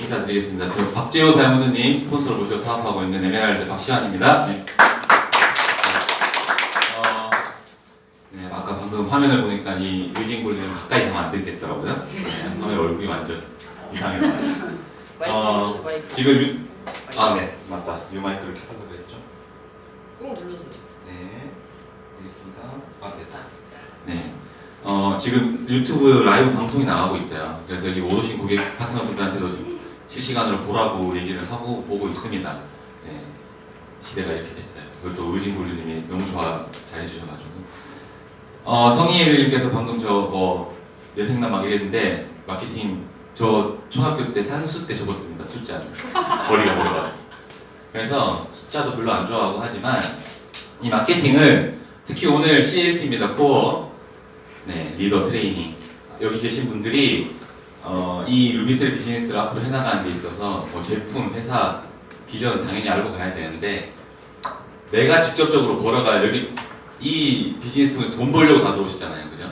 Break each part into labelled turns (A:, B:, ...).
A: 인사드리겠습니다. 저 박재호 다이아몬드님 스폰서로 모셔서 사업하고 있는 에메랄드 박시환입니다. 네. 아까 방금 화면을 보니까 이 의진골드는 가까이 가면 안 되겠더라고요. 네, 화면 얼굴이 완전 이상해 나와요. 지금 네, 맞다. 유 마이크를 켜서 그랬죠?
B: 꾹 눌러주세요.
A: 네, 알겠습니다. 됐다. 네. 지금 유튜브 라이브 방송이 나가고 있어요. 그래서 여기 못 오신 고객 파트너분들한테도 지금 실시간으로 보라고 얘기를 하고 보고 있습니다. 네, 시대가 이렇게 됐어요. 그것도 의진골드님이 너무 잘해주셔가지고. 성희애님께서 방금 여생남 막 이랬는데 마케팅 저 초등학교 때 산수 때 접었습니다. 숫자를 거리가 멀어가지고. 그래서 숫자도 별로 안 좋아하고 하지만 이 마케팅은 특히 오늘 CLT입니다. 코어 리더 트레이닝 여기 계신 분들이 이 루비셀 비즈니스를 앞으로 해나가는 데 있어서 제품, 회사, 비전은 당연히 알고 가야 되는데 내가 직접적으로 벌어가 여기 이 비즈니스 통해서 돈 벌려고 다 들어오시잖아요. 그죠?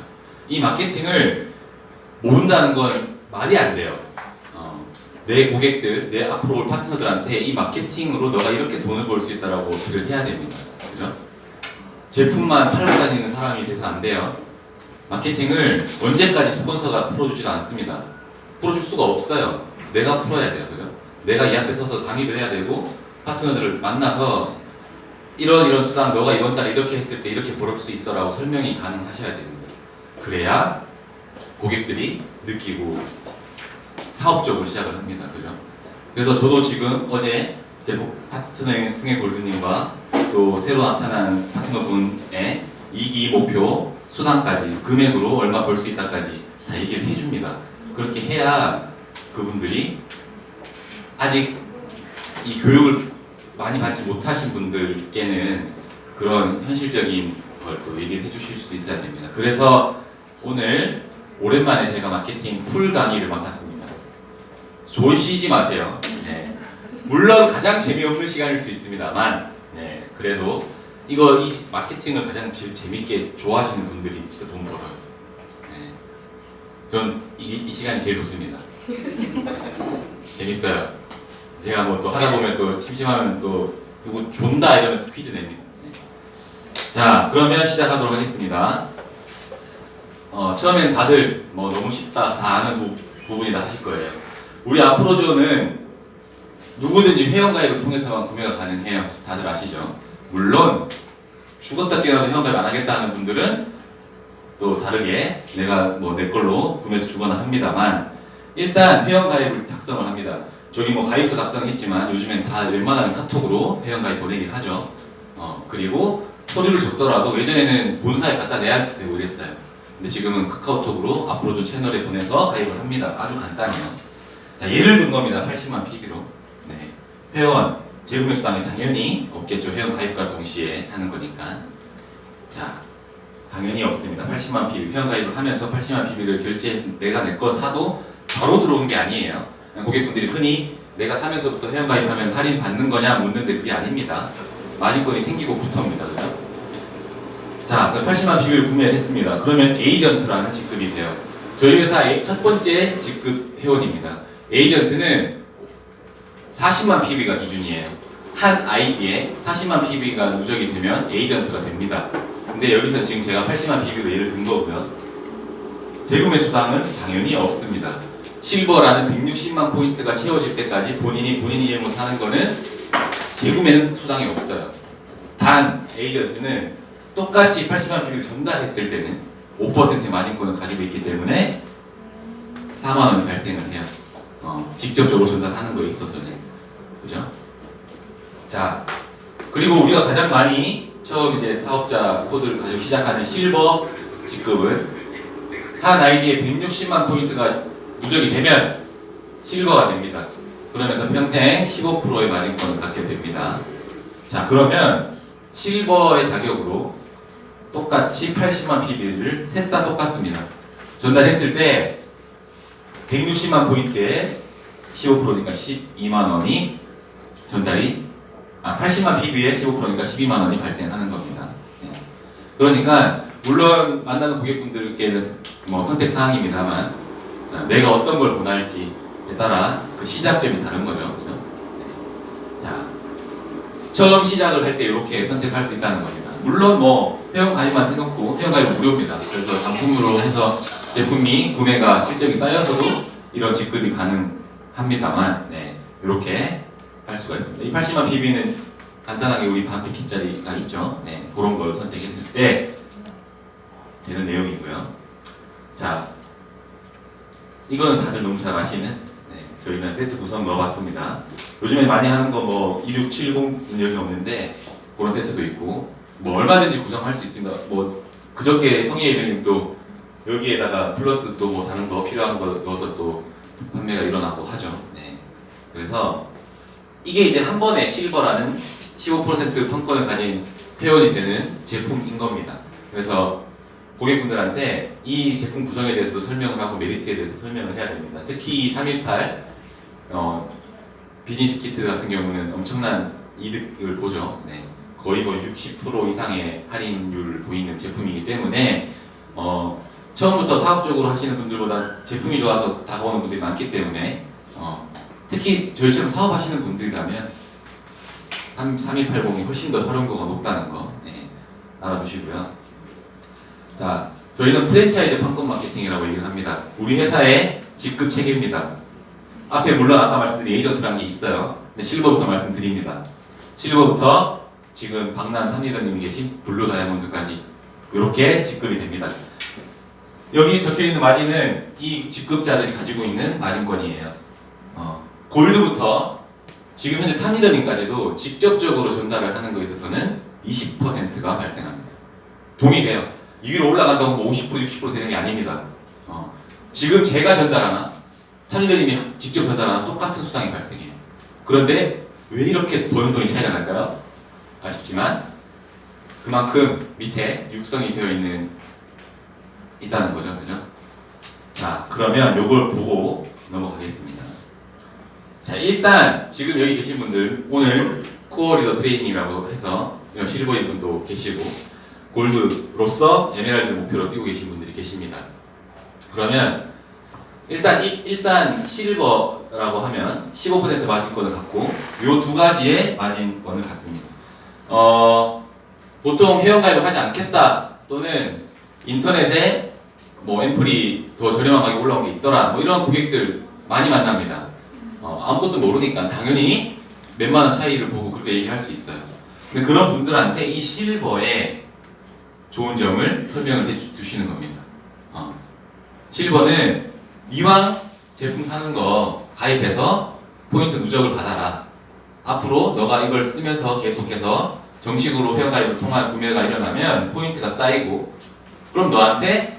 A: 이 마케팅을 모른다는 건 말이 안 돼요. 내 고객들, 내 앞으로 올 파트너들한테 이 마케팅으로 너가 이렇게 돈을 벌 수 있다라고 어필을 해야 됩니다. 그죠? 제품만 팔고 다니는 사람이 돼서 안 돼요. 마케팅을 언제까지 스폰서가 풀어주지도 않습니다. 풀어줄 수가 없어요. 내가 풀어야 돼요. 그죠? 내가 이 앞에 서서 강의도 해야 되고 파트너들을 만나서 이런 수단 너가 이번 달에 이렇게 했을 때 이렇게 벌을 수 있어 라고 설명이 가능하셔야 됩니다. 그래야 고객들이 느끼고 사업적으로 시작을 합니다. 그죠? 그래서 저도 지금 어제 제 파트너인 승혜 골드님과 또 새로 나타난 파트너분의 2기 목표 수당까지 금액으로 얼마 벌 수 있다까지 다 얘기를 해줍니다. 그렇게 해야 그분들이 아직 이 교육을 많이 받지 못하신 분들께는 그런 현실적인 걸 또 얘기를 해주실 수 있어야 됩니다. 그래서 오늘 오랜만에 제가 마케팅 풀 강의를 맡았습니다. 조시지 마세요. 네. 물론 가장 재미없는 시간일 수 있습니다만 그래도 이 마케팅을 가장 재밌게 좋아하시는 분들이 진짜 돈 벌어요. 전 이 시간이 제일 좋습니다. 재밌어요. 제가 또 하다 보면 또 심심하면 또 누구 존다 이러면 또 퀴즈 냅니다. 자, 그러면 시작하도록 하겠습니다. 처음엔 다들 너무 쉽다 다 아는 부분이다 하실 거예요. 우리 아프로존은 누구든지 회원가입을 통해서만 구매가 가능해요. 다들 아시죠? 물론 죽었다 깨어나도 회원가입 안 하겠다 하는 분들은 또 다르게 내가 내 걸로 구매해서 주거나 합니다만 일단 회원가입을 작성을 합니다. 저기 가입서 작성했지만 요즘엔 다 웬만하면 카톡으로 회원가입 보내긴 하죠. 그리고 서류를 적더라도 예전에는 본사에 갖다 내야 되고 이랬어요. 근데 지금은 카카오톡으로 아프로존 채널에 보내서 가입을 합니다. 아주 간단해요. 자, 예를 든 겁니다. 80만 PB로. 네. 회원 재구매 수당이 당연히 없겠죠. 회원 가입과 동시에 하는 거니까. 자, 당연히 없습니다. 80만 PB 회원 가입을 하면서 80만 PB를 결제해서 내가 내 거 사도 바로 들어오는 게 아니에요. 고객분들이 흔히 내가 사면서부터 회원 가입하면 할인 받는 거냐 묻는데 그게 아닙니다. 마진권이 생기고부터입니다. 그죠? 자, 80만 PB를 구매를 했습니다. 그러면 에이전트라는 직급이 돼요. 저희 회사의 첫 번째 직급 회원입니다. 에이전트는 40만 PB가 기준이에요. 한 아이디에 40만 PB가 누적이 되면 에이전트가 됩니다. 근데 여기서 지금 제가 80만 PB로 예를 든 거고요. 재구매 수당은 당연히 없습니다. 실버라는 160만 포인트가 채워질 때까지 본인 이름으로 사는 거는 재구매는 수당이 없어요. 단 에이전트는 똑같이 80만 PB를 전달했을 때는 5%의 마진권을 가지고 있기 때문에 4만 원이 발생을 해요. 직접적으로 전달하는 거에 있어서는. 그죠? 자, 그리고 우리가 가장 많이 처음 이제 사업자 코드를 가지고 시작하는 실버 직급은 한 아이디에 160만 포인트가 누적이 되면 실버가 됩니다. 그러면서 평생 15%의 마진권을 갖게 됩니다. 자, 그러면 실버의 자격으로 똑같이 80만 PB를 셋 다 똑같습니다. 전달했을 때 160만 포인트에 15%니까 12만 원이 전달이 80만 PB에 15%니까 12만 원이 발생하는 겁니다. 그러니까 물론 만나는 고객분들께는 선택 사항입니다만 내가 어떤 걸 원할지 따라 그 시작점이 다른 거죠. 그죠? 자, 처음 시작을 할 때 이렇게 선택할 수 있다는 겁니다. 물론 뭐 회원 가입만 해놓고 회원 가입은 무료입니다. 그래서 상품으로 해서 제품이 구매가 실적이 쌓여서도 이런 직급이 가능합니다만, 네, 이렇게 할 수가 있습니다. 이 80만 PB는 간단하게 우리 반 PP짜리가 있죠. 네, 그런 걸 선택했을 때 되는 내용이고요. 자, 이거는 다들 너무 잘 아시는, 네, 저희는 세트 구성 넣어봤습니다. 요즘에 많이 하는 거 뭐 2670은 여기 없는데 그런 세트도 있고 뭐 얼마든지 구성할 수 있습니다. 뭐 그저께 성희 예배님도 여기에다가 플러스 또 뭐 다른 거 필요한 거 넣어서 또 판매가 일어나고 하죠. 네. 그래서 이게 이제 한 번에 실버라는 15% 상권을 가진 회원이 되는 제품인 겁니다. 그래서 고객분들한테 이 제품 구성에 대해서도 설명을 하고 메리트에 대해서 설명을 해야 됩니다. 특히 318 비즈니스 키트 같은 경우는 엄청난 이득을 보죠. 네. 거의 뭐 60% 이상의 할인율을 보이는 제품이기 때문에 처음부터 사업적으로 하시는 분들보다 제품이 좋아서 다가오는 분들이 많기 때문에 특히 저희처럼 사업하시는 분들이라면 3180이 훨씬 더 활용도가 높다는 거, 네, 알아두시고요. 자, 저희는 프랜차이즈 판권 마케팅이라고 얘기를 합니다. 우리 회사의 직급 체계입니다. 앞에 물론 아까 말씀드린 에이전트라는 게 있어요. 근데 실버부터 말씀드립니다. 실버부터 지금 박난 탐리더님이 계신 블루 다이아몬드까지 이렇게 직급이 됩니다. 여기 적혀있는 마진은 이 직급자들이 가지고 있는 마진권이에요. 골드부터 지금 현재 탐리더님까지도 직접적으로 전달을 하는 것에 있어서는 20%가 발생합니다. 동일해요. 이 위로 올라간다고 뭐 50%, 60% 되는 게 아닙니다. 지금 제가 전달하나 탐리더님이 직접 전달하나 똑같은 수당이 발생해요. 그런데 왜 이렇게 버는 돈이 차이가 날까요? 아쉽지만 그만큼 밑에 육성이 되어 있다는 거죠. 그죠? 자, 그러면 요걸 보고 넘어가겠습니다. 자, 일단 지금 여기 계신 분들 오늘 코어 리더 트레이닝이라고 해서 실버인 분도 계시고 골드로서 에메랄드 목표로 뛰고 계신 분들이 계십니다. 그러면 일단 실버라고 하면 15% 마진권을 갖고 요 두 가지의 마진권을 갖습니다. 보통 회원가입을 하지 않겠다 또는 인터넷에 뭐 앰플이 더 저렴한 가격에 올라온 게 있더라 뭐 이런 고객들 많이 만납니다. 아무것도 모르니까 당연히 몇만 원 차이를 보고 그렇게 얘기할 수 있어요. 근데 그런 분들한테 이 실버의 좋은 점을 설명을 해주시는 겁니다. 실버는 이왕 제품 사는 거 가입해서 포인트 누적을 받아라. 앞으로 너가 이걸 쓰면서 계속해서 정식으로 회원가입을 통한 구매가 일어나면 포인트가 쌓이고 그럼 너한테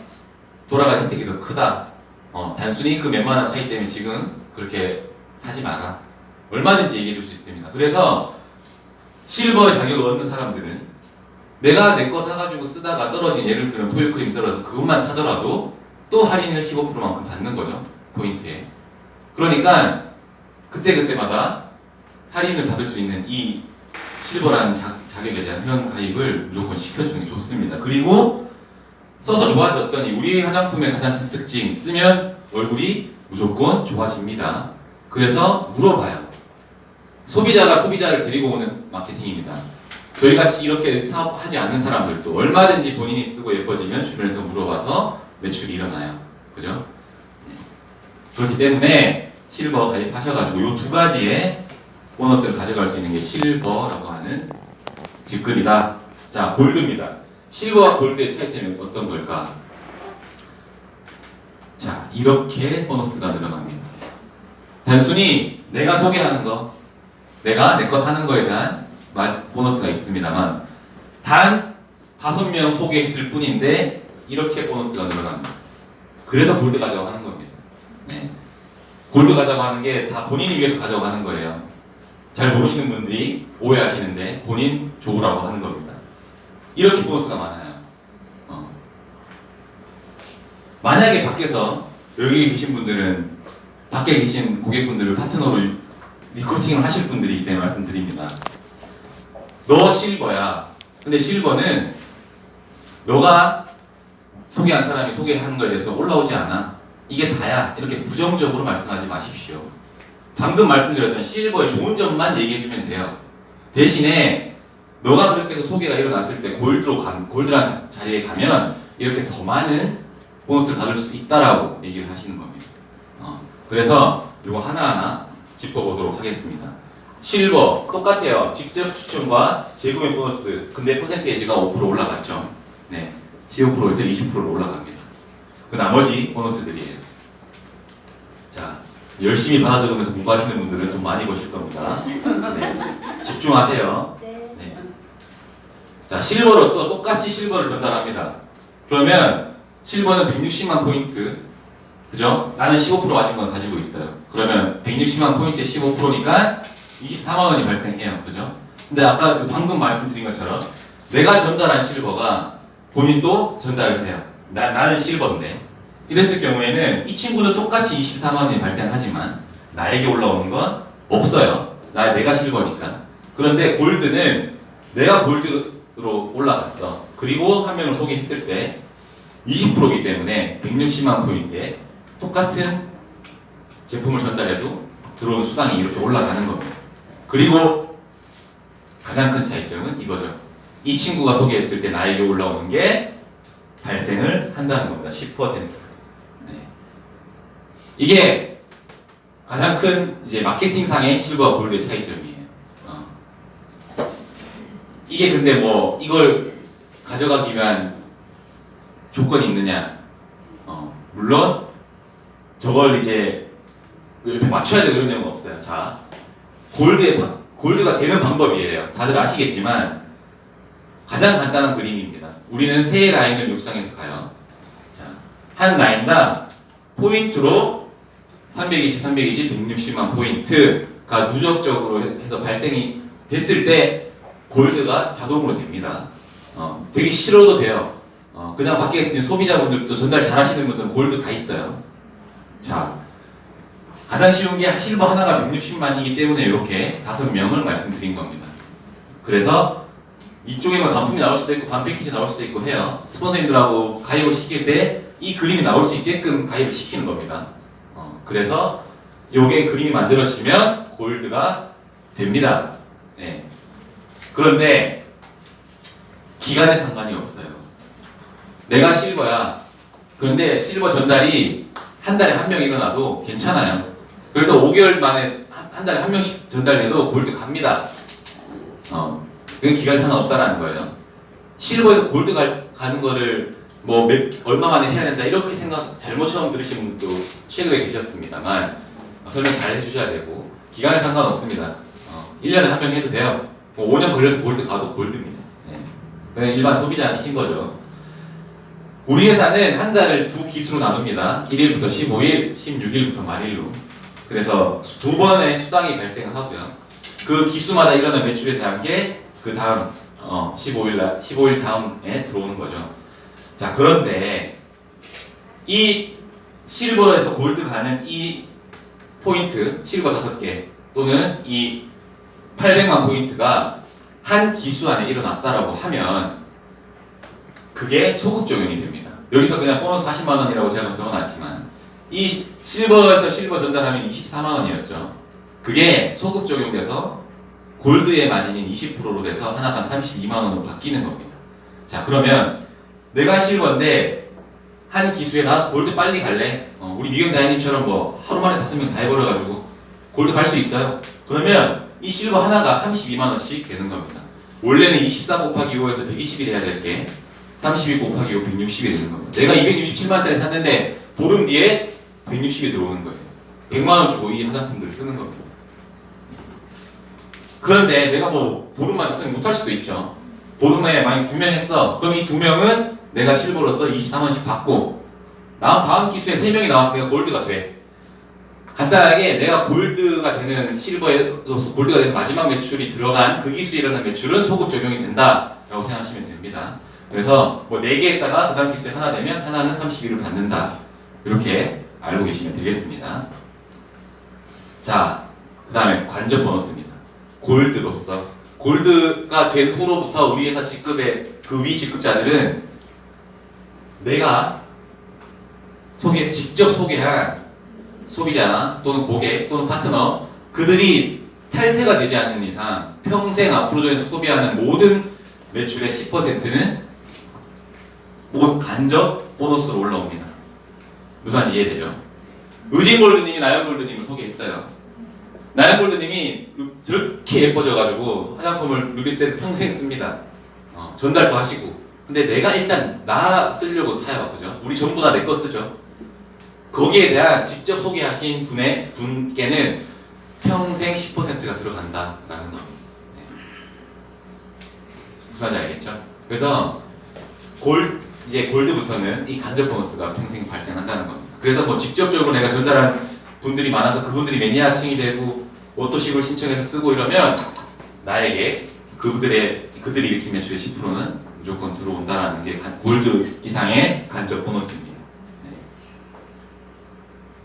A: 돌아갈 혜택이 더 크다. 단순히 그 몇만 원 차이 때문에 지금 그렇게 사지 마라. 얼마든지 얘기해 줄 수 있습니다. 그래서 실버 자격을 얻는 사람들은 내가 내 거 사가지고 쓰다가 떨어진 예를 들면 토요크림 떨어져서 그것만 사더라도 또 할인을 15%만큼 받는 거죠. 포인트에. 그러니까 그때그때마다 할인을 받을 수 있는 이 실버라는 자격에 대한 회원 가입을 무조건 시켜주는 게 좋습니다. 그리고 써서 좋아졌더니 우리 화장품의 가장 큰 특징 쓰면 얼굴이 무조건 좋아집니다. 그래서 물어봐요. 소비자가 소비자를 데리고 오는 마케팅입니다. 저희같이 이렇게 사업하지 않는 사람들도 얼마든지 본인이 쓰고 예뻐지면 주변에서 물어봐서 매출이 일어나요. 그죠? 그렇기 때문에 실버 가입하셔가지고 이 두 가지의 보너스를 가져갈 수 있는 게 실버라고 하는 직급이다. 자, 골드입니다. 실버와 골드의 차이점이 어떤 걸까? 자, 이렇게 보너스가 늘어납니다. 단순히 내가 소개하는 거, 내가 내 거 사는 거에 대한 보너스가 있습니다만 단 5명 소개했을 뿐인데 이렇게 보너스가 늘어납니다. 그래서 골드 가자고 하는 겁니다. 네. 골드 가자고 하는 게 다 본인이 위해서 가자고 하는 거예요. 잘 모르시는 분들이 오해하시는데 본인 좋으라고 하는 겁니다. 이렇게 보너스가 많아요. 만약에 밖에서 여기 계신 분들은 밖에 계신 고객분들을 파트너로 리크루팅을 하실 분들이기 때문에 말씀드립니다. 너 실버야. 근데 실버는 너가 소개한 사람이 소개하는 거에 대해서 올라오지 않아. 이게 다야 이렇게 부정적으로 말씀하지 마십시오. 방금 말씀드렸던 실버의 좋은 점만 얘기해주면 돼요. 대신에 너가 그렇게 해서 소개가 일어났을 때 골드란 자리에 가면 이렇게 더 많은 보너스를 받을 수 있다라고 얘기를 하시는 겁니다. 그래서 이거 하나하나 짚어보도록 하겠습니다. 실버 똑같아요. 직접 추천과 재구매 보너스. 근데 퍼센테이지가 5% 올라갔죠. 네, 15%에서 20%로 올라갑니다. 그 나머지 보너스들이에요. 자, 열심히 받아 적으면서 공부하시는 분들은 돈 많이 버실 겁니다. 네, 집중하세요. 네. 자, 실버로서 똑같이 실버를 전달합니다. 그러면 실버는 160만 포인트, 그죠? 나는 15% 맞은 건 가지고 있어요. 그러면 160만 포인트에 15%니까 24만 원이 발생해요. 그죠? 근데 아까 방금 말씀드린 것처럼 내가 전달한 실버가 본인도 전달을 해요. 나는 실버인데. 이랬을 경우에는 이 친구는 똑같이 24만 원이 발생하지만 나에게 올라오는 건 없어요. 내가 실버니까. 그런데 골드는 내가 골드로 올라갔어. 그리고 한 명을 소개했을 때 20%이기 때문에 160만 포인트에 똑같은 제품을 전달해도 들어오는 수당이 이렇게 올라가는 겁니다. 그리고 가장 큰 차이점은 이거죠. 이 친구가 소개했을 때 나에게 올라오는 게 발생을 한다는 겁니다. 10%. 네. 이게 가장 큰 이제 마케팅상의 실버와 골드의 차이점이에요. 이게 근데 뭐 이걸 가져가기 위한 조건이 있느냐? 물론 저걸 이제 이렇게 맞춰야 되고 이런 내용은 없어요. 자, 골드가 되는 방법이에요. 다들 아시겠지만 가장 간단한 그림입니다. 우리는 세 라인을 육상해서 가요. 자, 한 라인당 포인트로 320, 160만 포인트가 누적적으로 해서 발생이 됐을 때 골드가 자동으로 됩니다. 되기 싫어도 돼요. 그냥 밖에 있는 소비자분들도 전달 잘 하시는 분들은 골드 다 있어요. 자, 가장 쉬운 게 실버 하나가 160만이기 때문에 이렇게 5명을 말씀드린 겁니다. 그래서 이쪽에만 단품이 나올 수도 있고 반 패키지 나올 수도 있고 해요. 스폰서님들하고 가입을 시킬 때 이 그림이 나올 수 있게끔 가입을 시키는 겁니다. 그래서 요게 그림이 만들어지면 골드가 됩니다. 네. 그런데 기간에 상관이 없어요. 내가 실버야. 그런데 실버 전달이 한 달에 한 명 일어나도 괜찮아요. 그래서 5개월 만에 한 달에 한 명씩 전달해도 골드 갑니다. 그게 기간에 상관없다라는 거예요. 실버에서 골드 가는 거를 뭐 얼마 만에 해야 된다 이렇게 잘못 처음 들으신 분도 최근에 계셨습니다만 설명 잘 해주셔야 되고 기간에 상관없습니다. 1년에 한 명 해도 돼요. 뭐 5년 걸려서 골드 가도 골드입니다. 네. 그냥 일반 소비자 아니신 거죠. 우리 회사는 한 달을 두 기수로 나눕니다. 1일부터 15일, 16일부터 만일로. 그래서 두 번의 수당이 발생을 하고요. 그 기수마다 일어난 매출에 대한 게 그 다음 15일 다음에 들어오는 거죠. 자, 그런데 이 실버에서 골드 가는 이 포인트, 실버 5개 또는 이 800만 포인트가 한 기수 안에 일어났다라고 하면 그게 소급 적용이 됩니다. 여기서 그냥 보너스 40만 원이라고 제가 적어놨지만 이 실버에서 실버 전달하면 24만 원이었죠. 그게 소급 적용돼서 골드의 마진인 20%로 돼서 하나당 32만 원으로 바뀌는 겁니다. 자, 그러면 내가 실버인데 한 기수에 나 골드 빨리 갈래? 우리 미경 다이님처럼 뭐 하루 만에 5명 다 해버려가지고 골드 갈 수 있어요. 그러면 이 실버 하나가 32만 원씩 되는 겁니다. 원래는 24 곱하기 5에서 120이 돼야 될 게 32 곱하기 5, 160이 되는 겁니다. 내가 267만짜리 샀는데 보름 뒤에 160이 들어오는 거예요. 100만 원 주고 이 화장품들을 쓰는 겁니다. 그런데 내가 뭐 보름만 달성이 못할 수도 있죠. 보름에 만약 2명 했어. 그럼 이 2명은 내가 실버로서 24만원씩 받고 다음 기수에 3명이 나와서 내가 골드가 돼. 간단하게 내가 골드가 되는 실버에서 골드가 되는 마지막 매출이 들어간 그 기수에 일어난 매출은 소급 적용이 된다라고 생각하시면 됩니다. 그래서 뭐 4개 했다가 그 다음 기수에 하나 되면 하나는 31을 받는다. 이렇게 알고 계시면 되겠습니다. 자, 그 다음에 관전 보너스입니다. 골드로서 골드가 된 후로부터 우리 회사 직급의 그 위 직급자들은 내가 직접 소개한 소비자 또는 고객 또는 파트너 그들이 탈퇴가 되지 않는 이상 평생 앞으로도 소비하는 모든 매출의 10%는 간접 보너스로 올라옵니다. 무슨 말인지 이해되죠? 의진골드님이 나연골드님을 소개했어요. 나연골드님이 저렇게 예뻐져가지고 화장품을 루비셀 평생 씁니다. 전달도 하시고. 근데 내가 일단 나 쓰려고 사요, 그죠? 우리 전부 다 내 거 쓰죠. 거기에 대한 직접 소개하신 분께는 평생 10%가 들어간다라는 겁니다. 네. 무슨 말인지 알겠죠? 그래서 이제 골드부터는 이 간접 보너스가 평생 발생한다는 겁니다. 그래서 뭐 직접적으로 내가 전달한 분들이 많아서 그분들이 매니아층이 되고 오토십을 신청해서 쓰고 이러면 나에게 그들이 일으킨 매출의 10%는 무조건 들어온다라는 게 골드 이상의 간접 보너스입니다. 네.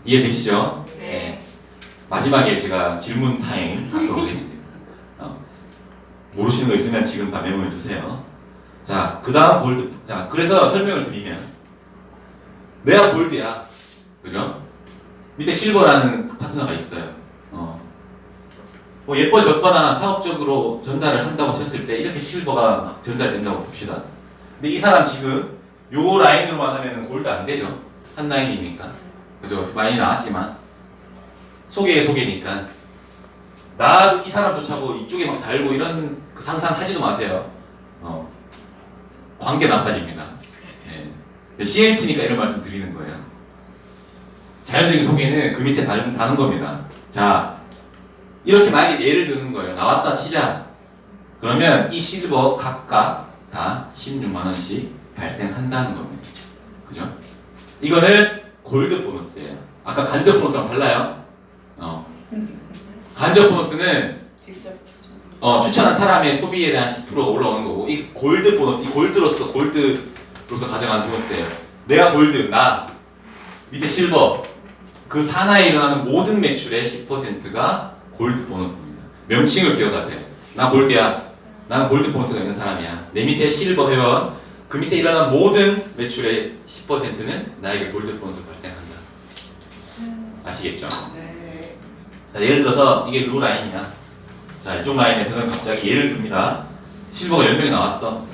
A: 이해되시죠?
B: 네.
A: 마지막에 제가 질문 타임 갖도록 하겠습니다. 모르시는 거 있으면 지금 다 메모해 두세요. 자, 그 다음 골드. 자, 그래서 설명을 드리면 내가 골드야. 그죠? 밑에 실버라는 파트너가 있어요. 뭐 예뻐졌거나 사업적으로 전달을 한다고 쳤을 때 이렇게 실버가 막 전달된다고 봅시다. 근데 이 사람 지금 요 라인으로만 하면 골드 안 되죠. 한 라인이니까. 그죠? 많이 나왔지만 소개니까 이 사람조차고 이쪽에 막 달고 이런 그 상상하지도 마세요. 관계 나빠집니다. 네. CLT니까 이런 말씀 드리는 거예요. 자연적인 소개는 그 밑에 다는 겁니다. 자, 이렇게 만약에 예를 드는 거예요. 나왔다 치자. 그러면 이 실버 각각 다 16만 원씩 발생한다는 겁니다. 그죠? 이거는 골드 보너스예요. 아까 간접 보너스랑 달라요. 간접 보너스는 추천한 사람의 소비에 대한 10%가 올라오는 거고, 이 골드 보너스, 이 골드로서 가져가는 보너스예요. 내가 골드, 나 밑에 실버, 그 산하에 일어나는 모든 매출의 10%가 골드 보너스입니다. 명칭을 기억하세요. 나 골드야. 나는 골드 보너스가 있는 사람이야. 내 밑에 실버 회원, 그 밑에 일어나는 모든 매출의 10%는 나에게 골드 보너스가 발생한다. 아시겠죠?
B: 네.
A: 자, 예를 들어서 이게 루 라인이야. 자, 이쪽 라인에서는 갑자기 예를 듭니다. 실버가 10명이 나왔어.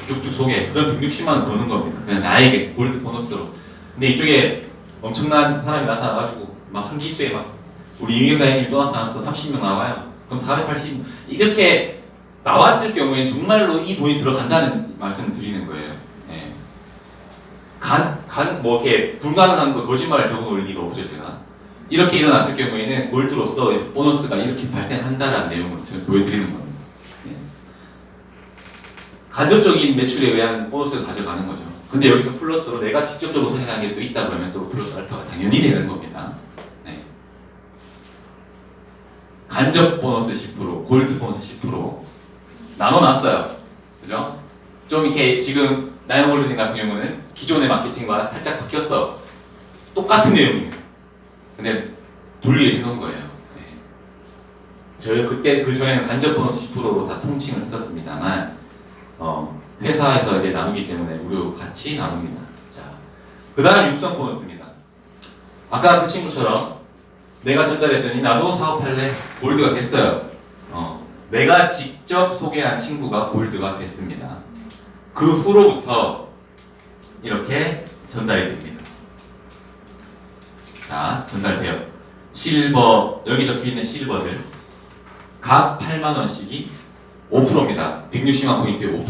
A: 쭉쭉 소개. 그럼 160만 원 버는 겁니다. 그냥 나에게 골드 보너스로. 근데 이쪽에 엄청난 사람이 나타나가지고 막 한 기수에 막 우리 임경다님이 또 나타났어. 30명 나와요. 그럼 480 이렇게 나왔을 경우에 정말로 이 돈이 들어간다는 말씀을 드리는 거예요. 예. 뭐 이렇게 불가능한 거 거짓말을 적어놓을 리가 없죠, 제가. 이렇게 일어났을 경우에는 골드로서 보너스가 이렇게 발생한다는 내용을 제가 보여드리는 겁니다. 예. 간접적인 매출에 의한 보너스를 가져가는 거죠. 근데 여기서 플러스로 내가 직접적으로 소개하는 게 또 있다 그러면 또 플러스 알파가 당연히 되는 겁니다. 네. 간접 보너스 10%, 골드 보너스 10% 나눠놨어요. 그죠? 좀 이렇게 지금 나영골드님 같은 경우는 기존의 마케팅과 살짝 바뀌었어. 똑같은 내용입니다. 근데 분리를 해놓은 거예요. 네. 저희 그때 그 전에는 간접 보너스 10%로 다 통칭을 했었습니다만 회사에서 이제 나누기 때문에 우리도 같이 나눕니다. 자, 그 다음 육성 보너스입니다. 아까 그 친구처럼 내가 전달했더니 나도 사업할래 골드가 됐어요. 내가 직접 소개한 친구가 골드가 됐습니다. 그 후로부터 이렇게 전달이 됩니다. 자, 전달돼요. 실버, 여기 적혀있는 실버들 각 8만원씩이 5%입니다. 160만 포인트의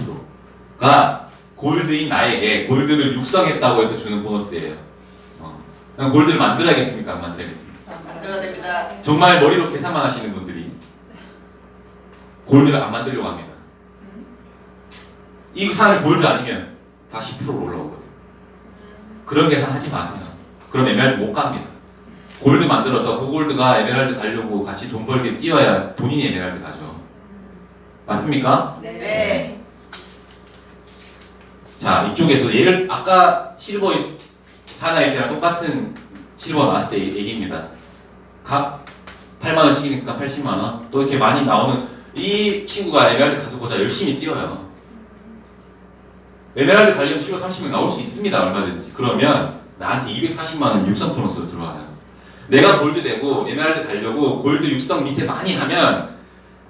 A: 5%가 골드인 나에게 골드를 육성했다고 해서 주는 보너스예요. 그럼 골드를 만들어야겠습니까? 안 만들어야겠습니까?
B: 만들어야 됩니다.
A: 정말 머리로 계산만 하시는 분들이 골드를 안 만들려고 합니다. 이 사람이 골드 아니면 다 10%로 올라오거든요. 그런 계산 하지 마세요. 그럼 에메랄드 못 갑니다. 골드 만들어서 그 골드가 에메랄드 가려고 같이 돈 벌게 뛰어야 본인이 에메랄드 가죠. 맞습니까?
B: 네.
A: 자, 이쪽에서 예를 아까 실버 하나에 대한 똑같은 실버 나왔을 때 얘기입니다. 각 8만원씩이니까 80만원. 또 이렇게 많이 나오는 이 친구가 에메랄드 가져고자 열심히 뛰어요. 에메랄드 가려면 실버 30명 나올 수 있습니다. 얼마든지. 그러면 나한테 240만 원 육성 보너스로 들어와요. 내가 골드 되고 에메랄드 가려고 골드 육성 밑에 많이 하면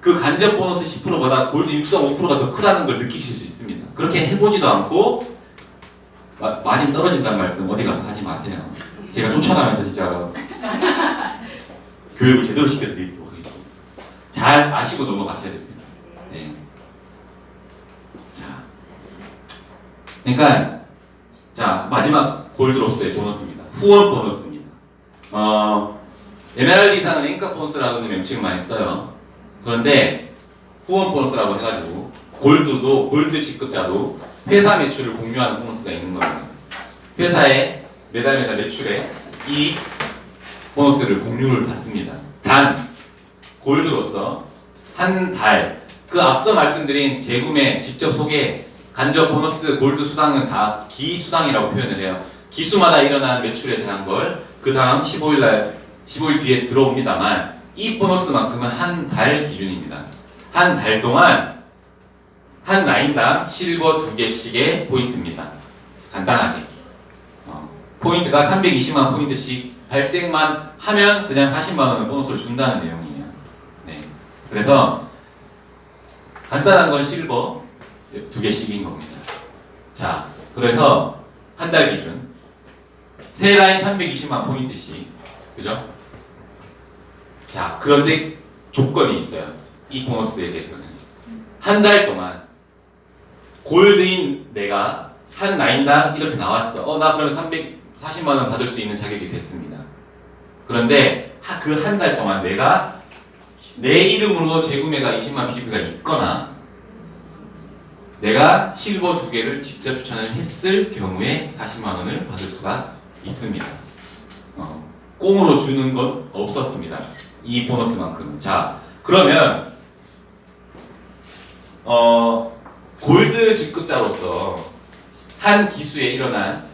A: 그 간접 보너스 10%보다 골드 육성 5%가 더 크다는 걸 느끼실 수 있습니다. 그렇게 해보지도 않고 마진 떨어진다는 말씀 어디 가서 하지 마세요. 제가 쫓아가면서 진짜 교육을 제대로 시켜드리도록 하겠습니다. 잘 아시고 넘어가셔야 됩니다. 네. 자, 그러니까 자 마지막 골드로서의 보너스입니다. 후원 보너스입니다. 에메랄드 이상은 앵커 보너스라는 명칭을 많이 써요. 그런데 후원 보너스라고 해가지고 골드도 골드 직급자도 회사 매출을 공유하는 보너스가 있는 겁니다. 회사의 매달 매출에 이 보너스를 공유를 받습니다. 단 골드로서 한 달 그 앞서 말씀드린 재구매, 직접 소개, 간접 보너스, 골드 수당은 다 기수당이라고 표현을 해요. 기수마다 일어난 매출에 대한 걸 그 다음 15일 뒤에 들어옵니다만 이 보너스만큼은 한 달 기준입니다. 한 달 동안 한 라인당 실버 2개씩의 포인트입니다. 간단하게 포인트가 320만 포인트씩 발생만 하면 그냥 40만 원을 보너스를 준다는 내용이에요. 네. 그래서 간단한 건 실버 2개씩인 겁니다. 자, 그래서 한 달 기준 세 라인 320만 포인트씩, 그죠? 자, 그런데 조건이 있어요. 이 보너스에 대해서는 한 달 동안 골드인 내가 한 라인당 이렇게 나왔어. 나 그러면 340만 원 받을 수 있는 자격이 됐습니다. 그런데 그 한 달 동안 내가 내 이름으로 재구매가 20만 PB가 있거나 내가 실버 2개를 직접 추천을 했을 경우에 40만 원을 받을 수가 있습니다. 꽁으로 주는 건 없었습니다. 이 보너스만큼은. 자, 그러면 골드 직급자로서 한 기수에 일어난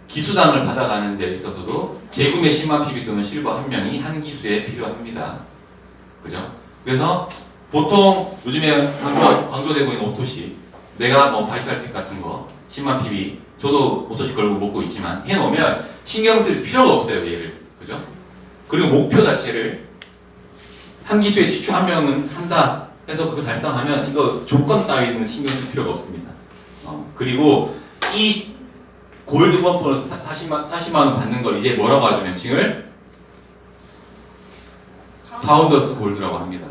A: 기수당을 받아가는 데 있어서도 재구매 10만 PB 또는 실버 한 명이 한 기수에 필요합니다. 그죠? 그래서 보통 요즘에 강조되고 있는 오토시, 내가 뭐 바이탈픽 같은 거 10만 PB, 저도 오토시 걸고 먹고 있지만 해놓으면 신경 쓸 필요가 없어요, 얘를. 그죠? 그리고 목표 자체를 한 기수에 지추 한 명은 한다 해서 그거 달성하면 이거 조건 따위는 신경 쓸 필요가 없습니다. 그리고 이 골드 후원 보너스 40만 원 받는 걸 이제 뭐라고 하죠, 명칭을? 파운더스 골드라고 합니다.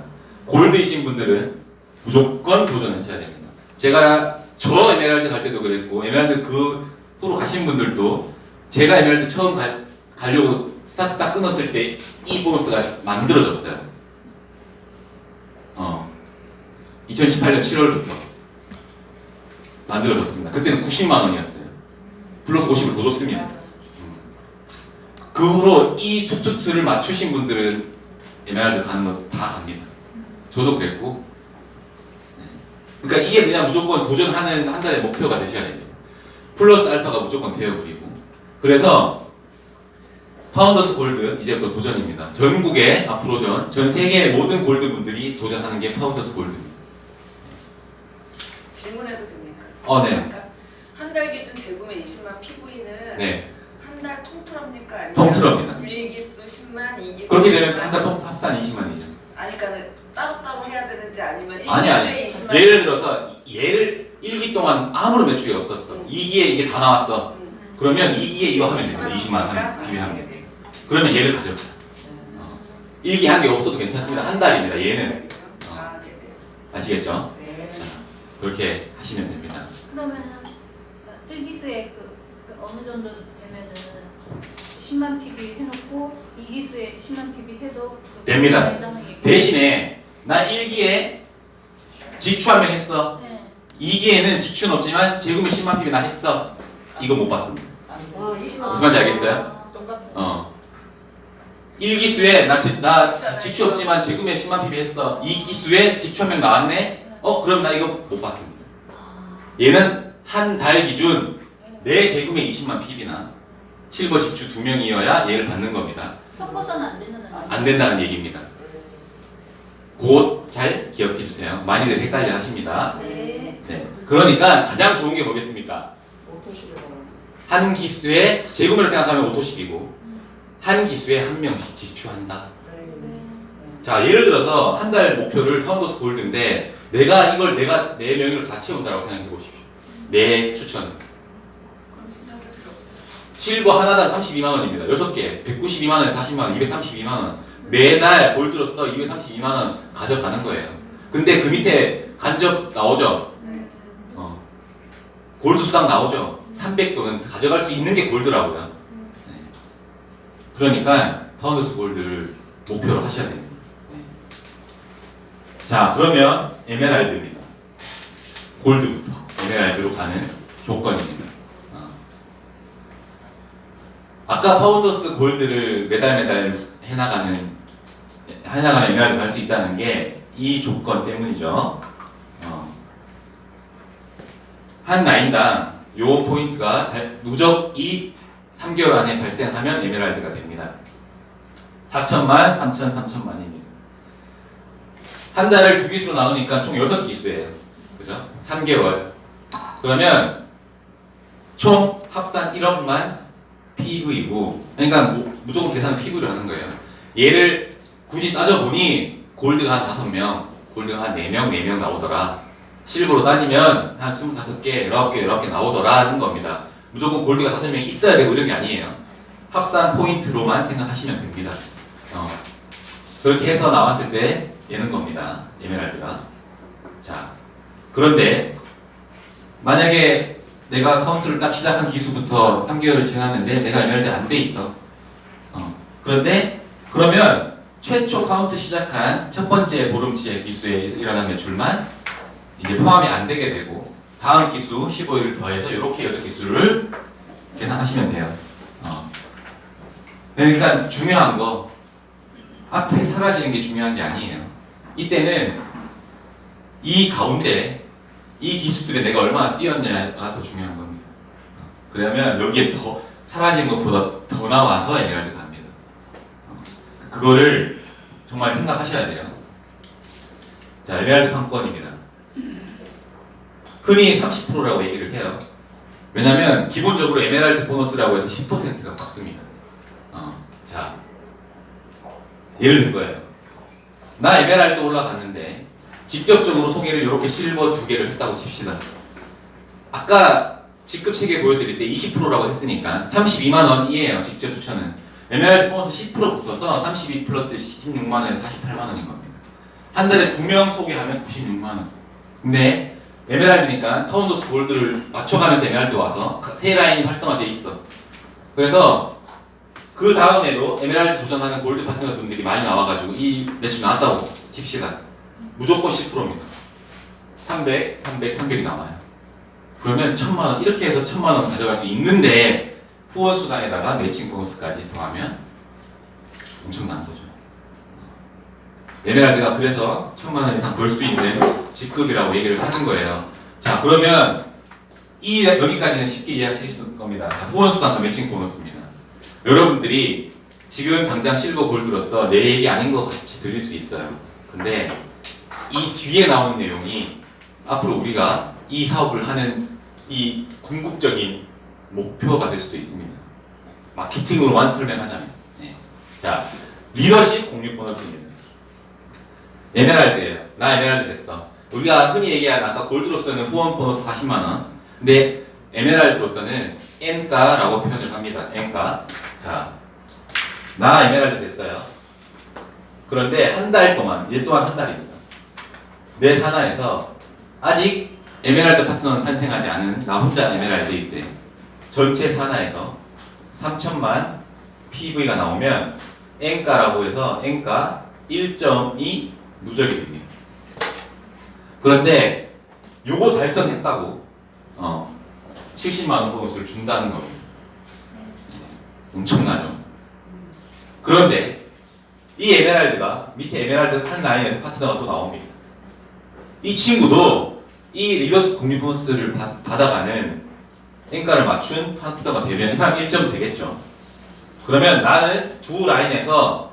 A: 골드이신 분들은 무조건 도전하셔야 됩니다. 제가 저 에메랄드 갈 때도 그랬고, 에메랄드 그 프로 가신 분들도 제가 에메랄드 처음 가려고 스타트 딱 끊었을 때 이 보너스가 만들어졌어요. 2018년 7월부터 만들어졌습니다. 그때는 90만 원이었어요. 플러스 50을 더 줬습니다. 그 후로 이 투투투를 맞추신 분들은 에메랄드 가는 거 다 갑니다. 저도 그랬고. 그러니까 이게 그냥 무조건 도전하는 한 달의 목표가 되셔야 됩니다. 플러스 알파가 무조건 되어버리고. 그래서 파운더스 골드 이제부터 도전입니다. 전국에 앞으로 전 세계의 모든 골드 분들이 도전하는 게 파운더스 골드입니다.
B: 질문해도 됩니까?
A: 네.
B: 한 달 기준 재구매 20만 PV는
A: 네.
B: 한 달 통틀합니까? 아니면
A: 통틀합니다.
B: 1기수 10만, 2기수
A: 그렇게
B: 10만?
A: 되면 한 달 합산 20만이죠.
B: 아니 그러니까 따로따로 해야 되는지 아니면 1기수에
A: 아니.
B: 20만?
A: 예를 들어서 얘를 1기 동안 아무런 매출이 없었어. 2기에 이게 다 나왔어. 그러면 2기에 이거 하면 됩니다. 20만 하면. 그러면 얘를 가져. 1기 한 개 없어도 괜찮습니다. 한 달입니다. 얘는.
B: 네네.
A: 아시겠죠?
B: 네.
A: 그렇게 하시면 됩니다.
C: 그러면은 1기수에 어느 정도 되면은 10만 PB 해놓고 2기수에 10만 PB 해도
A: 됩니다.
C: 된다는 얘기.
A: 대신에 난 1기에 지추 한 명 했어.
C: 네.
A: 2기에는 지추는 없지만 재구매 10만 PB 나 했어. 이거 못 받습니다.
B: 와, 20만.
A: 무슨 말인지 알겠어요?
B: 똑같아.
A: 1기수에 나 지추 없지만 재구매 10만 PB 했어. 2기수에 지추 한 명 나왔네. 그럼 나 이거 못 받습니다. 얘는 한 달 기준 내 재구매 20만 PB나 실버 지추 2명이어야 얘를 받는 겁니다.
C: 섞어서는 안 된다는 거
A: 안 된다는 얘기입니다. 곧 잘 기억해 주세요. 많이들 헷갈려 하십니다.
C: 네.
A: 네. 그러니까 가장 좋은 게 뭐겠습니까? 한 기수에 재구매를 생각하면 오토식이고 한 기수에 한 명씩 지출한다. 자, 예를 들어서 한 달 목표를 파운더스 골드인데 내가 이걸 내가 내 명의로 다 채운다고 생각해 보십시오. 내 추천.
B: 그럼 신경 쓸 필요 없죠.
A: 실버 하나당 32만 원입니다. 6개 192만 원에 40만 원, 232만 원. 매달 골드로서 232만 원 가져가는 거예요. 근데 그 밑에 간접 나오죠. 골드 수당 나오죠. 300돈은 가져갈 수 있는 게 골드라고요. 네. 그러니까 파운더스 골드를 목표로 하셔야 됩니다. 네. 자, 그러면 에메랄드입니다. 골드부터 에메랄드로 가는 조건입니다. 아까 파운더스 골드를 매달 해나가는 에메랄드 갈 수 있다는 게 이 조건 때문이죠. 한 라인당 요 포인트가 누적이 3개월 안에 발생하면 에메랄드가 됩니다. 4천만, 3천, 3천만입니다. 한 달을 두 기수로 나누니까 총 6기수예요. 그죠? 3개월. 그러면 총 합산 1억만 PV고, 그러니까 무조건 계산은 PV로 하는 거예요. 얘를 굳이 따져보니 골드가 한 5명, 골드가 한 4명, 4명 나오더라. 실버로 따지면 한 25개, 19개 나오더라 하는 겁니다. 무조건 골드가 5명이 있어야 되고 이런 게 아니에요. 합산 포인트로만 생각하시면 됩니다. 그렇게 해서 나왔을 때 되는 겁니다. 에메랄드가. 자, 그런데 만약에 내가 카운트를 딱 시작한 기수부터 3개월을 지났는데 내가 에메랄드 안 돼 있어. 그런데 그러면 최초 카운트 시작한 첫 번째 보름치의 기수에 일어난 매출만 이제 포함이 안 되게 되고 다음 기수 15일을 더해서 이렇게 6기수를 계산하시면 돼요. 그러니까 중요한 거 앞에 사라지는 게 중요한 게 아니에요. 이때는 이 가운데 이 기수들에 내가 얼마나 뛰었냐가 더 중요한 겁니다. 그러면 여기에 더 사라진 것보다 더 나와서 에메랄드 갑니다. 그거를 정말 생각하셔야 돼요. 자, 에메랄드 판권입니다. 흔히 30%라고 얘기를 해요. 왜냐면 기본적으로 에메랄드 보너스라고 해서 10%가 붙습니다. 자, 예를 든 거예요. 나 에메랄드 올라갔는데 직접적으로 소개를 이렇게 실버 2개를 했다고 칩시다. 아까 직급 체계 보여드릴 때 20%라고 했으니까 32만 원이에요. 직접 추천은. 에메랄드 보너스 10% 붙어서 32 플러스 16만 원에서 48만 원인 겁니다. 한 달에 2명 소개하면 96만 원. 근데 에메랄드니까 파운더스 골드를 맞춰가면서 에메랄드 와서 세 라인이 활성화되어 있어. 그래서 그 다음에도 에메랄드 도전하는 골드 파트너 분들이 많이 나와가지고 이 매출 나왔다고 칩시다. 무조건 10%입니다. 300, 300, 300이 나와요. 그러면 1000만 원, 이렇게 해서 1000만 원 가져갈 수 있는데 후원 수당에다가 매칭 보너스까지 더하면 엄청난 거죠. 에메랄드가 그래서 1000만 원 이상 벌 수 있는 직급이라고 얘기를 하는 거예요. 자, 그러면 여기까지는 쉽게 이해하실 수 있을 겁니다. 후원 수당과 매칭 보너스입니다. 여러분들이 지금 당장 실버 골드로서 내 얘기 아닌 것 같이 들릴 수 있어요. 근데 이 뒤에 나오는 내용이 앞으로 우리가 이 사업을 하는 이 궁극적인 목표가 될 수도 있습니다. 마케팅으로만 설명하자면. 네. 자, 리더십 공유 보너스입니다. 에메랄드예요. 나 에메랄드 됐어. 우리가 흔히 얘기하는 아까 골드로서는 후원 보너스 40만 원. 근데 에메랄드로서는 N가라고 표현을 합니다. N가. 자, 나 에메랄드 됐어요. 그런데 한 달 동안, 얘 또한 한 달입니다. 내 산하에서 아직 에메랄드 파트너는 탄생하지 않은 나 혼자 에메랄드일 때 전체 산하에서 3천만 PV가 나오면 N가라고 해서 N가 1.2 누적이 됩니다. 그런데 요거 달성했다고 70만 원 보너스를 준다는 겁니다. 엄청나죠? 그런데 이 에메랄드가 밑에 에메랄드 한 라인에서 파트너가 또 나옵니다. 이 친구도 이 리더십 공유 보너스를 받아가는 N가를 맞춘 파트너가 되면 이 사람 1점 되겠죠. 그러면 나는 두 라인에서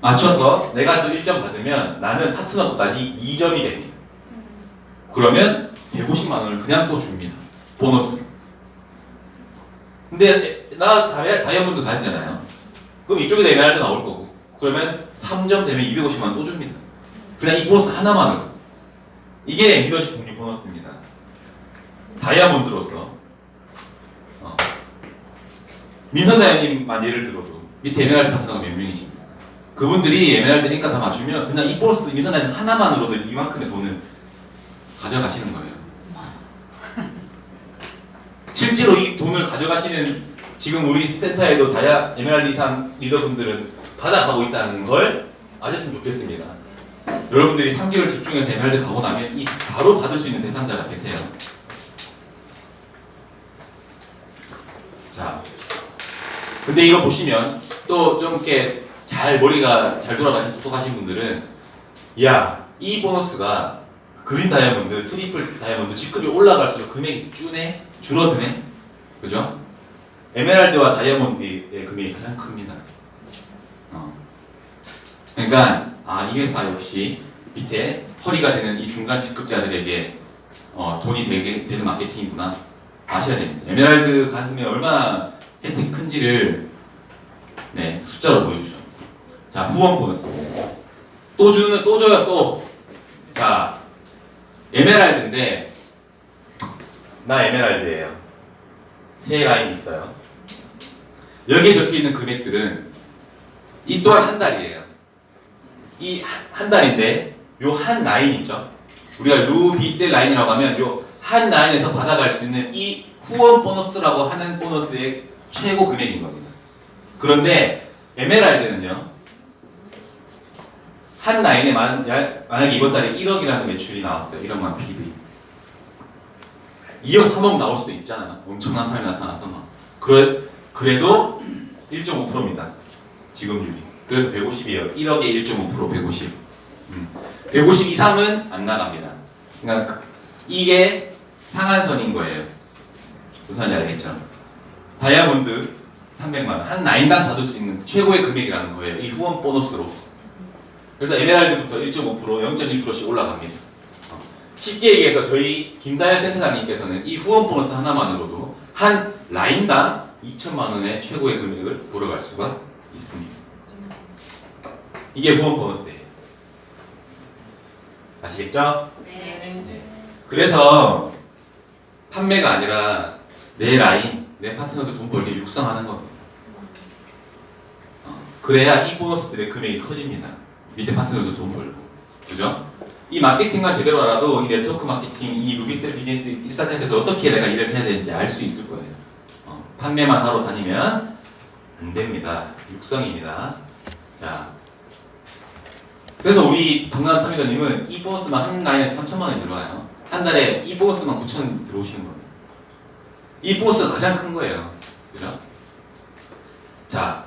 A: 맞춰서 내가 또 1점 받으면 나는 파트너까지 2점이 됩니다. 그러면 150만 원을 그냥 또 줍니다. 보너스. 근데 나 다이아몬드 가지잖아요. 그럼 이쪽에다 에메랄드 나올 거고. 그러면 3점 되면 250만 원 또 줍니다. 그냥 이 보너스 하나만으로. 이게 리더십 공유 보너스입니다. 다이아몬드로서. 민선다이아님만 예를 들어도 밑에 에메랄드 파트너가 몇 명이십니까? 그분들이 에메랄드 인가 다 맞추면 그냥 이 보너스 민선다이아님 하나만으로도 이만큼의 돈을 가져가시는 거예요. 실제로 이 돈을 가져가시는 지금 우리 센터에도 에메랄드 이상 리더분들은 받아가고 있다는 걸 아셨으면 좋겠습니다. 여러분들이 3개월 집중해서 에메랄드 가고 나면 이 바로 받을 수 있는 대상자가 되세요. 자, 근데 이거 보시면 또 좀 이렇게 머리가 잘 돌아가신 똑똑하신 분들은 야, 이 보너스가 그린 다이아몬드, 트리플 다이아몬드 직급이 올라갈수록 금액이 줄어드네? 그죠? 에메랄드와 다이아몬드의 금액이 가장 큽니다. 그러니까 이 회사 역시 밑에 허리가 되는 이 중간 직급자들에게 돈이 되는 마케팅이구나 아셔야 됩니다. 에메랄드 가슴에 얼마나 혜택이 큰지를 숫자로 보여주죠. 자, 후원 보너스 또 줘요 또. 자, 에메랄드인데 나 에메랄드예요. 세 라인 있어요. 여기에 적혀있는 금액들은 이 또한 한 달이에요. 이 한 달인데 요 한 라인 있죠. 우리가 루비셀 라인이라고 하면 요 한 라인에서 받아갈 수 있는 이 후원 보너스라고 하는 보너스의 최고 금액인 겁니다. 그런데 에메랄드는요. 한 라인에 만약에 이번 달에 1억이라는 매출이 나왔어요. 1억만 PV. 2억, 3억 나올 수도 있잖아요. 엄청난 사람이 나타나서 막. 그래도 1.5%입니다. 지급률이. 그래서 150이에요. 1억에 1.5% 150. 150 이상은 안 나갑니다. 그러니까 이게 상한선인 거예요. 무슨 말인지 알겠죠? 다이아몬드 300만 원. 한 라인당 받을 수 있는 최고의 금액이라는 거예요. 이 후원 보너스로. 그래서 에메랄드부터 1.5%, 0.1%씩 올라갑니다. 쉽게 얘기해서 저희 김다현 센터장님께서는 이 후원 보너스 하나만으로도 한 라인당 2천만 원의 최고의 금액을 벌어갈 수가 있습니다. 이게 후원 보너스예요. 아시겠죠?
B: 네.
A: 그래서 판매가 아니라 내 라인, 내 파트너들 돈 벌게 육성하는 겁니다. 그래야 이 보너스들의 금액이 커집니다. 밑에 파트너도 돈 벌고, 그죠? 이 마케팅만 제대로 알아도 이 네트워크 마케팅, 이 루비셀 비즈니스 일사센터에서 어떻게 내가 일을 해야 되는지 알 수 있을 거예요. 판매만 하러 다니면 안 됩니다. 육성입니다. 자, 그래서 우리 박나은 타미더님은 이 보너스만 한 라인에서 3천만 원이 들어와요. 한 달에 이 보너스만 9천 들어오시는 거예요. 이 보너스가 가장 큰 거예요. 그죠? 자,